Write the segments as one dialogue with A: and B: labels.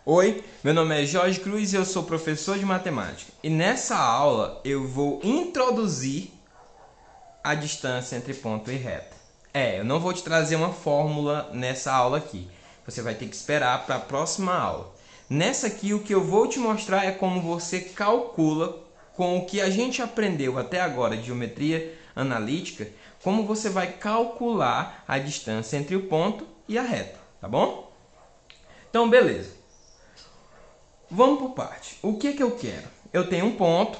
A: Oi, meu nome é Jorge Cruz e eu sou professor de matemática. E nessa aula eu vou introduzir a distância entre ponto e reta. Eu não vou te trazer uma fórmula nessa aula aqui. Você vai ter que esperar para a próxima aula. Nessa aqui o que eu vou te mostrar é como você calcula com o que a gente aprendeu até agora de geometria analítica, como você vai calcular a distância entre o ponto e a reta, tá bom? Então, beleza. Vamos por parte. O que eu quero? Eu tenho um ponto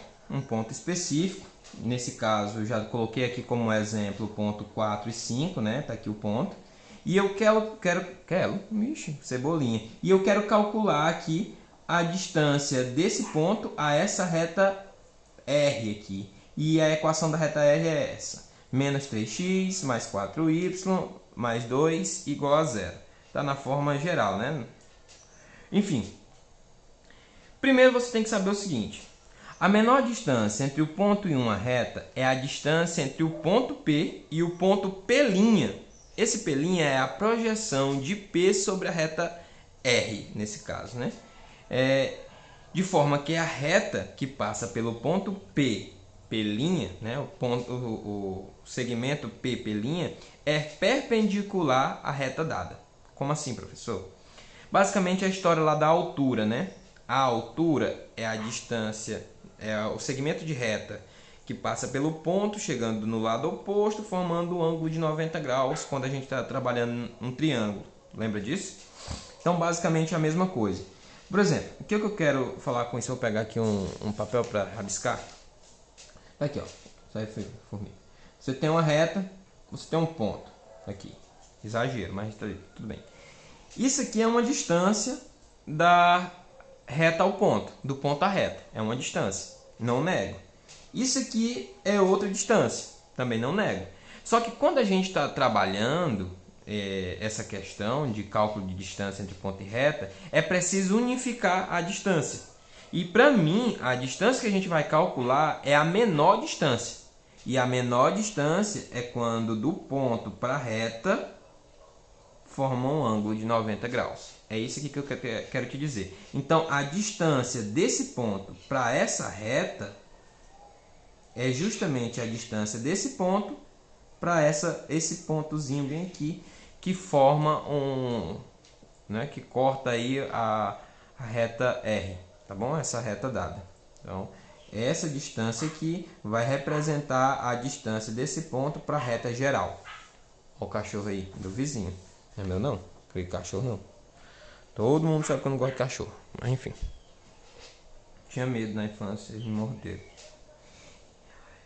A: específico. Nesse caso, eu já coloquei aqui como exemplo o ponto 4 e 5, né? Tá aqui o ponto. E eu quero, cebolinha. E eu quero calcular aqui a distância desse ponto a essa reta R aqui. E a equação da reta R é essa. Menos 3x mais 4y mais 2 igual a zero. Tá na forma geral, né? Enfim, primeiro você tem que saber o seguinte: a menor distância entre o ponto e uma reta é a distância entre o ponto P e o ponto P'. Esse P' é a projeção de P sobre a reta R, nesse caso, né? De forma que a reta que passa pelo ponto P', né? o segmento P', é perpendicular à reta dada. Como assim, professor? Basicamente, a história lá da altura, né? A altura é a distância, é o segmento de reta que passa pelo ponto, chegando no lado oposto, formando um ângulo de 90 graus quando a gente está trabalhando um triângulo. Lembra disso? Então, basicamente, é a mesma coisa. Por exemplo, o que eu quero falar com isso? Eu vou pegar aqui um papel para rabiscar. Tá aqui, ó. Sai formiga. Você tem uma reta, você tem um ponto. Aqui. Exagero, mas tudo bem. Isso aqui é uma distância da reta ao ponto, do ponto à reta. É uma distância, não nego. Isso aqui é outra distância, também não nego. Só que quando a gente está trabalhando essa questão de cálculo de distância entre ponto e reta, é preciso unificar a distância. E para mim, a distância que a gente vai calcular é a menor distância. E a menor distância é quando do ponto para a reta forma um ângulo de 90 graus. É isso aqui que eu quero te dizer. Então, a distância desse ponto para essa reta é justamente a distância desse ponto para esse pontozinho bem aqui, que forma que corta aí a reta R, tá bom? Essa reta dada. Então, essa distância aqui vai representar a distância desse ponto para a reta geral. Olha o cachorro aí do vizinho. Não é meu não? Aquele cachorro não. Todo mundo sabe que eu não gosto de cachorro. Mas enfim. Tinha medo na infância de morder.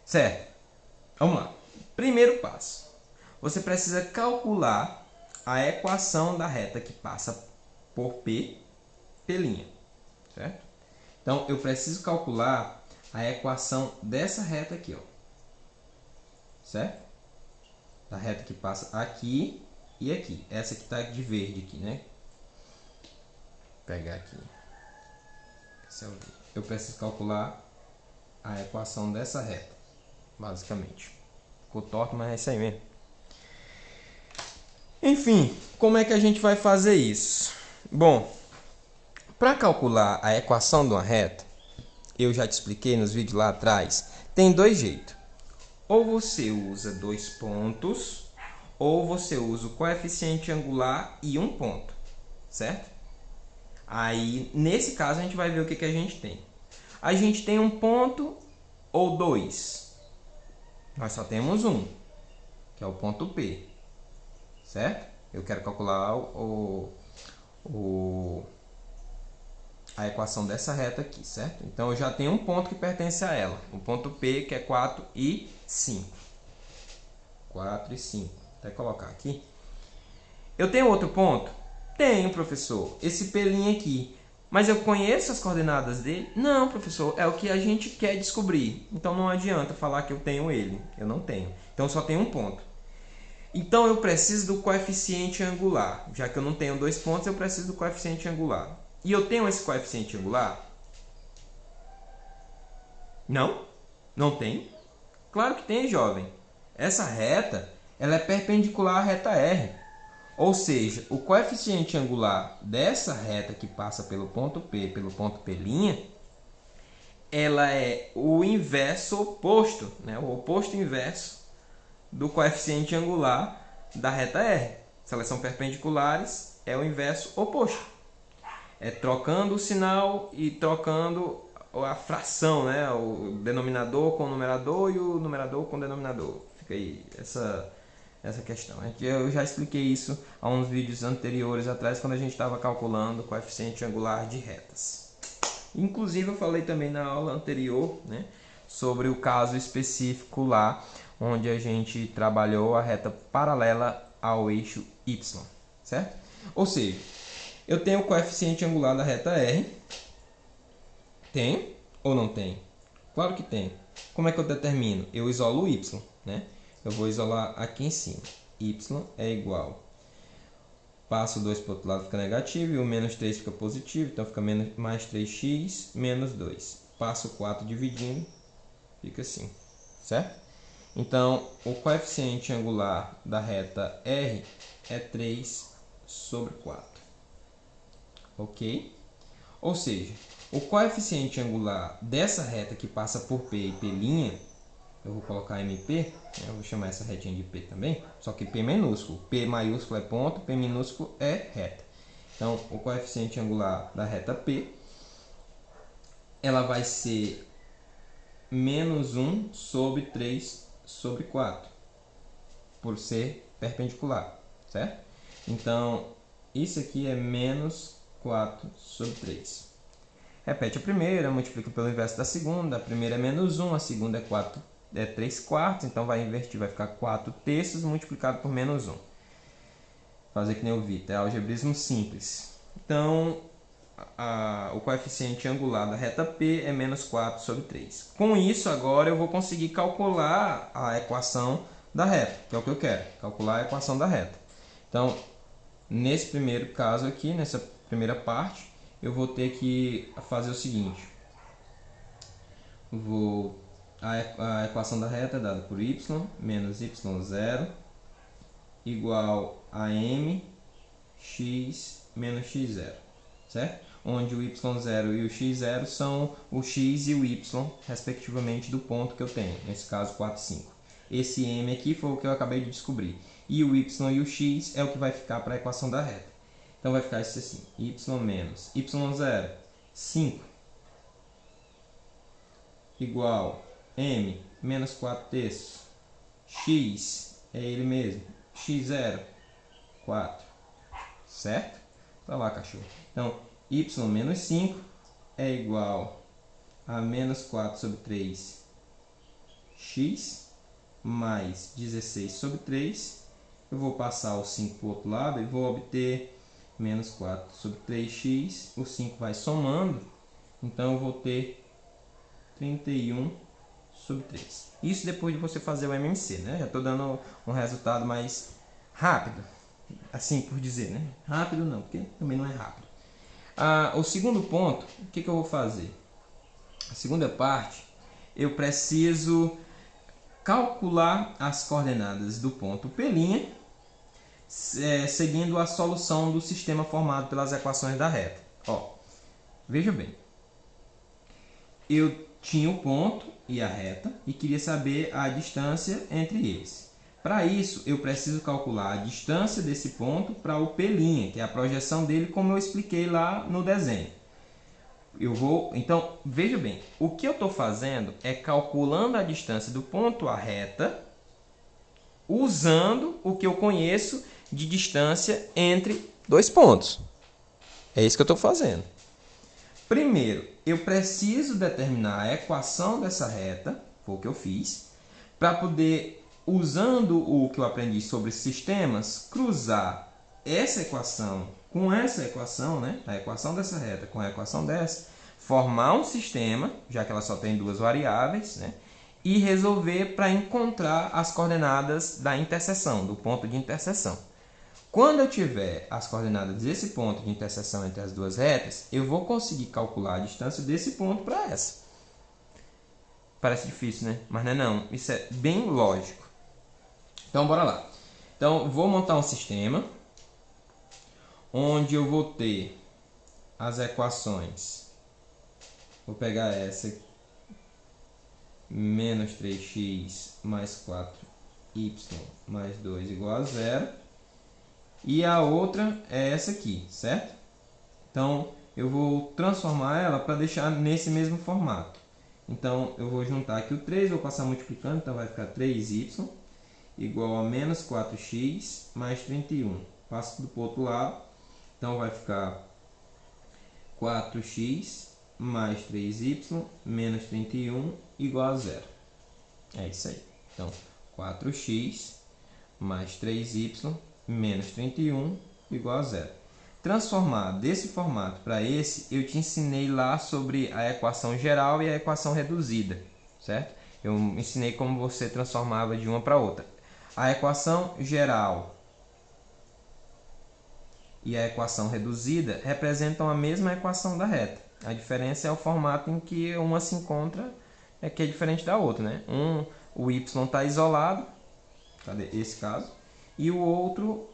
A: Certo. Vamos lá. Primeiro passo. Você precisa calcular a equação da reta que passa por P'. Certo? Então, eu preciso calcular a equação dessa reta aqui, ó. Certo? Da reta que passa aqui e aqui. Essa que está de verde aqui, né? Vou pegar aqui. Eu preciso calcular a equação dessa reta, basicamente. Ficou torto, mas é isso aí mesmo. Enfim, como é que a gente vai fazer isso? Bom, para calcular a equação de uma reta, eu já te expliquei nos vídeos lá atrás, tem dois jeitos. Ou você usa dois pontos, ou você usa o coeficiente angular e um ponto, certo? Aí, nesse caso, a gente vai ver o que a gente tem. A gente tem um ponto ou dois? Nós só temos um, que é o ponto P, certo? Eu quero calcular a equação dessa reta aqui, certo? Então, eu já tenho um ponto que pertence a ela, o ponto P, que é 4 e 5. 4 e 5. Vou até colocar aqui. Eu tenho outro ponto? Tenho, professor. Esse P' aqui. Mas eu conheço as coordenadas dele? Não, professor. É o que a gente quer descobrir. Então não adianta falar que eu tenho ele. Eu não tenho. Então só tenho um ponto. Então eu preciso do coeficiente angular. Já que eu não tenho dois pontos, eu preciso do coeficiente angular. E eu tenho esse coeficiente angular? Não? Não tem? Claro que tem, jovem. Essa reta ela é perpendicular à reta R. Ou seja, o coeficiente angular dessa reta que passa pelo ponto P, ela é o inverso oposto, né? O oposto inverso do coeficiente angular da reta R. Se elas são perpendiculares, é o inverso oposto. É trocando o sinal e trocando a fração, né? O denominador com o numerador e o numerador com o denominador. Fica aí essa questão. Eu já expliquei isso há uns vídeos anteriores atrás, quando a gente estava calculando o coeficiente angular de retas. Inclusive eu falei também na aula anterior, né, sobre o caso específico lá, onde a gente trabalhou a reta paralela ao eixo Y, certo? Ou seja, eu tenho o coeficiente angular da reta R. Tem ou não tem? Claro que tem. Como é que eu determino? Eu isolo o Y, né? Eu vou isolar aqui em cima. Y é igual. Passo 2 para o outro lado, fica negativo, e o menos 3 fica positivo, então fica mais 3x menos 2. Passo 4 dividindo, fica assim, certo? Então, o coeficiente angular da reta R é 3 sobre 4. Ok? Ou seja, o coeficiente angular dessa reta que passa por P e P', eu vou colocar MP, eu vou chamar essa retinha de P também, só que P minúsculo. P maiúsculo é ponto, P minúsculo é reta. Então, o coeficiente angular da reta P, ela vai ser menos 1 sobre 3 sobre 4, por ser perpendicular, certo? Então, isso aqui é menos 4 sobre 3. Repete a primeira, multiplica pelo inverso da segunda. A primeira é menos 1, a segunda é 3 quartos, então vai inverter, vai ficar 4 terços multiplicado por menos 1. Fazer que nem o Vitor, é algebrismo simples. Então, o coeficiente angular da reta P é menos 4 sobre 3. Com isso, agora eu vou conseguir calcular a equação da reta, que é o que eu quero, calcular a equação da reta. Então, nesse primeiro caso aqui, nessa primeira parte, eu vou ter que fazer o seguinte. A equação da reta é dada por y menos y0 igual a mx menos x0, certo? Onde o y0 e o x0 são o x e o y, respectivamente, do ponto que eu tenho, nesse caso 4, 5. Esse m aqui foi o que eu acabei de descobrir. E o y e o x é o que vai ficar para a equação da reta. Então vai ficar isso assim, y menos y0, 5, igual m menos 4 terços, x é ele mesmo, x0, 4, certo? Tá lá, cachorro. Então, y menos 5 é igual a menos 4 sobre 3 x mais 16 sobre 3. Eu vou passar o 5 para o outro lado e vou obter menos 4 sobre 3x. O 5 vai somando, então eu vou ter 31 sobre 3. Isso depois de você fazer o MMC, né? Já estou dando um resultado mais rápido, assim por dizer, né? Rápido não, porque também não é rápido. O segundo ponto, o que eu vou fazer? A segunda parte, eu preciso calcular as coordenadas do ponto P', seguindo a solução do sistema formado pelas equações da reta. Ó, veja bem, eu tinha o ponto e a reta e queria saber a distância entre eles. Para isso, eu preciso calcular a distância desse ponto para o P', que é a projeção dele, como eu expliquei lá no desenho. Então, veja bem, o que eu estou fazendo é calculando a distância do ponto à reta, usando o que eu conheço de distância entre dois pontos. É isso que eu estou fazendo. Primeiro, eu preciso determinar a equação dessa reta, foi o que eu fiz, para poder, usando o que eu aprendi sobre sistemas, cruzar essa equação com essa equação, né? A equação dessa reta com a equação dessa, formar um sistema, já que ela só tem duas variáveis, né? E resolver para encontrar as coordenadas da interseção, do ponto de interseção. Quando eu tiver as coordenadas desse ponto de interseção entre as duas retas, eu vou conseguir calcular a distância desse ponto para essa. Parece difícil, né? Mas não é não. Isso é bem lógico. Então, bora lá. Então, vou montar um sistema. onde eu vou ter as equações. Vou pegar essa aqui. Menos 3x mais 4y mais 2 igual a 0. E a outra é essa aqui, certo? Então, eu vou transformar ela para deixar nesse mesmo formato. Então, eu vou juntar aqui o 3, vou passar multiplicando, então vai ficar 3y igual a menos 4x mais 31. Passo tudo para o outro lado, então vai ficar 4x mais 3y menos 31 igual a 0. É isso aí. Então, 4x mais 3y menos 31 igual a 0. Transformar desse formato para esse, eu te ensinei lá sobre a equação geral e a equação reduzida, certo? Eu ensinei como você transformava de uma para outra. A equação geral e a equação reduzida representam a mesma equação da reta. A diferença é o formato em que uma se encontra, que é diferente da outra, né? O y está isolado, cadê esse caso? E o outro,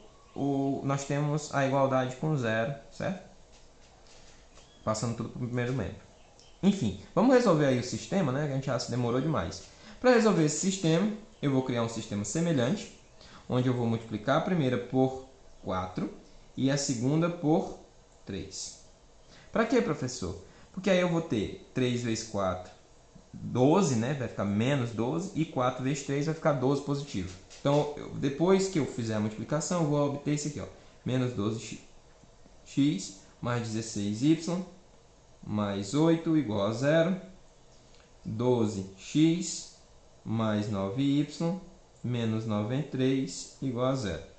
A: nós temos a igualdade com zero, certo? Passando tudo para o primeiro membro. Enfim, vamos resolver aí o sistema, né? Que a gente já se demorou demais. Para resolver esse sistema, eu vou criar um sistema semelhante, onde eu vou multiplicar a primeira por 4 e a segunda por 3. Para quê, professor? Porque aí eu vou ter 3 vezes 4, 12, né? Vai ficar menos 12, e 4 vezes 3 vai ficar 12 positivo. Então, depois que eu fizer a multiplicação, eu vou obter isso aqui, ó. Menos 12x mais 16y mais 8 igual a 0. 12x mais 9y menos 93 igual a 0.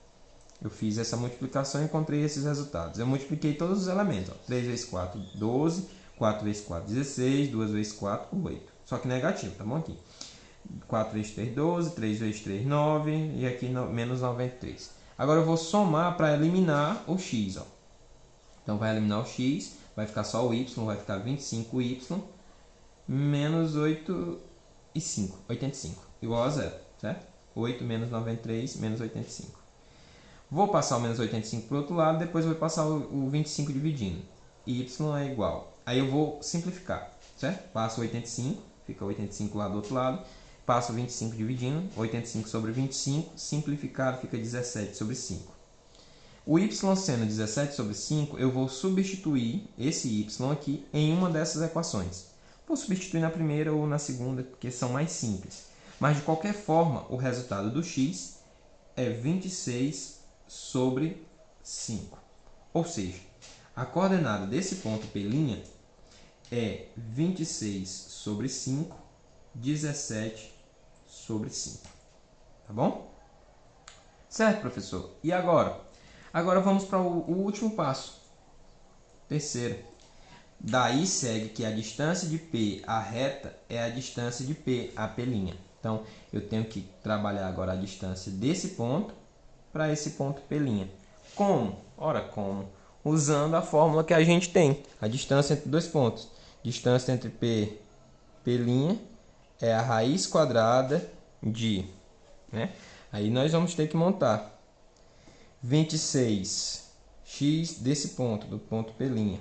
A: Eu fiz essa multiplicação e encontrei esses resultados. Eu multipliquei todos os elementos. Ó. 3 vezes 4, 12. 4 vezes 4, 16. 2 vezes 4, 8. Só que negativo, tá bom aqui? 4 vezes 3, 12. 3 vezes 3, 9. E aqui menos 93. Agora eu vou somar para eliminar o x. Ó. Então vai eliminar o x. Vai ficar só o y. Vai ficar 25y menos 8 e 5. 85. Igual a 0. Certo? 8 menos 93 menos 85. Vou passar o menos 85 para o outro lado, depois vou passar o 25 dividindo. Y é igual. Aí eu vou simplificar, certo? Passo 85, fica 85 lá do outro lado. Passo 25 dividindo, 85 sobre 25, simplificado fica 17 sobre 5. O y sendo 17 sobre 5, eu vou substituir esse y aqui em uma dessas equações. Vou substituir na primeira ou na segunda, porque são mais simples. Mas de qualquer forma, o resultado do x é 26 sobre 5. Ou seja, a coordenada desse ponto P' é 26 sobre 5, 17 sobre 5. Tá bom? Certo, professor? E agora? Agora vamos para o último passo. Terceiro. Daí segue que a distância de P à reta é a distância de P à P'. Então, eu tenho que trabalhar agora a distância desse ponto para esse ponto P'. Como? Ora, como? Usando a fórmula que a gente tem. A distância entre dois pontos. Distância entre P e P' é a raiz quadrada de... né? Aí nós vamos ter que montar 26x desse ponto, do ponto P'.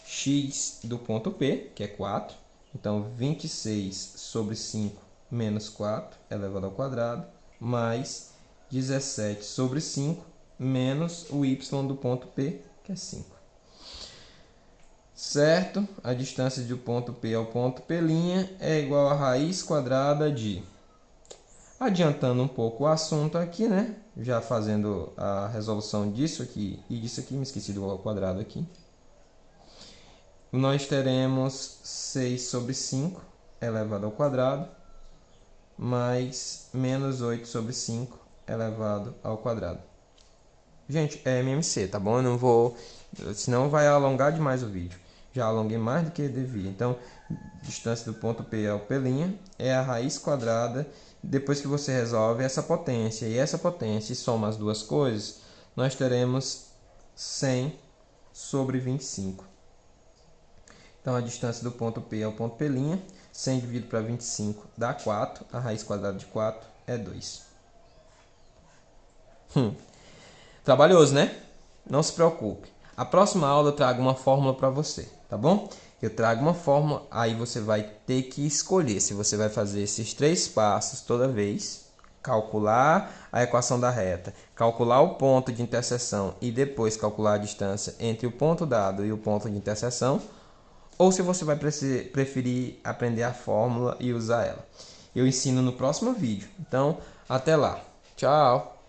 A: X do ponto P, que é 4. Então, 26 sobre 5 menos 4 elevado ao quadrado, mais 17 sobre 5 menos o y do ponto P, que é 5. Certo? A distância do ponto P ao ponto P' é igual a raiz quadrada de... Adiantando um pouco o assunto aqui, né? Já fazendo a resolução disso aqui e disso aqui, me esqueci do quadrado aqui. Nós teremos 6 sobre 5 elevado ao quadrado, mais menos 8 sobre 5 elevado ao quadrado. Gente, é MMC, tá bom? Eu não vou... senão vai alongar demais o vídeo. Já alonguei mais do que devia. Então, distância do ponto P ao P' é a raiz quadrada. Depois que você resolve essa potência e essa potência e soma as duas coisas, nós teremos 100 sobre 25. Então, a distância do ponto P ao ponto P', 100 dividido para 25 dá 4. A raiz quadrada de 4 é 2. Trabalhoso, né? não se preocupe. A próxima aula eu trago uma fórmula para você, tá bom? Eu trago uma fórmula, aí você vai ter que escolher se você vai fazer esses 3 passos toda vez, calcular a equação da reta, calcular o ponto de interseção e depois calcular a distância entre o ponto dado e o ponto de interseção, ou se você vai preferir aprender a fórmula e usar ela. Eu ensino no próximo vídeo. Então, até lá. Tchau!